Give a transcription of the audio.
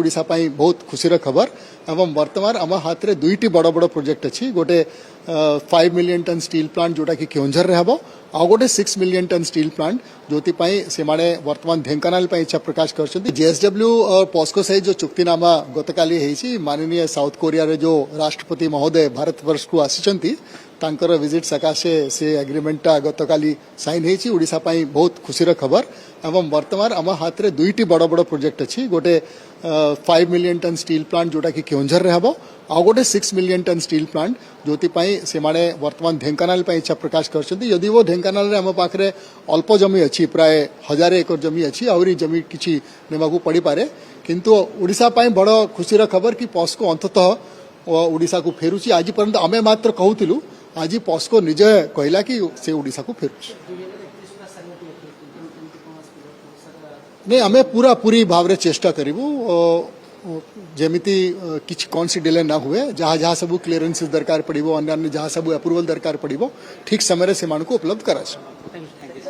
ओडिशा पाई बहुत खुशीर खबर एवं वर्तमान आम हाथ में दुईटी बड़ बड़ प्रोजेक्ट अच्छी गोटे 5 मिलियन टन स्टील प्लांट जोटा कि केउंझर रे हबो आ गोटे 6 मिलियन टन स्टील प्लांट जोति पाई से माने वर्तमान ढेंकानाल पाई इच्छा प्रकाश करछन्ती। जेएसडब्ल्यू और पॉस्को सहित जो चुक्तिनामा गतकाली हेछि माननीय साउथ कोरिया रे जो राष्ट्रपति महोदय भारत वर्ष को आसिचन्ती तांकर विजिट सकाशे से एग्रीमेंटा गतकाली साइन हेछि। ओडिशा पाई बहुत खुशीर खबर एवं वर्तमान आम हाथ में दुईटी बड़ बड़ प्रोजेक्ट अच्छी गोटे 5 मिलियन टन स्टील प्लांट जोटा कि केउंझर रे हबो आ गोटे 6 मिलियन टन स्टील प्लांट जोति पाई से माने वर्तमान ढेंकानाल पाई इच्छा प्रकाश करछन्ती। यदि वो ढेंकानाल रे हम पाखरे अल्प जमी अच्छी प्राय 1000 एकर जमी अच्छी आउरी जमी किछि नेबाकू पड़ी पारे किंतु ओडिशा पाई बड़ खुशीर खबर कि पॉस्को अंततः ओडिशा को फेरुची। आज पर्यंत आमे मात्र कहूतिलु आज पॉस्को निजे कहला कि से ओडिशा को फेरुची। नहीं आमे पूरा पूरी भाव रे चेष्टा करिवु जेमिति किछि कौन सी डिले ना हुए जहाँ जहाँ सब क्लियरेंसेस दरकार पड़िबो अन्य जहाँ सब अप्रूवल दरकार पड़िबो ठीक समय रे सेमान को उपलब्ध कराछ।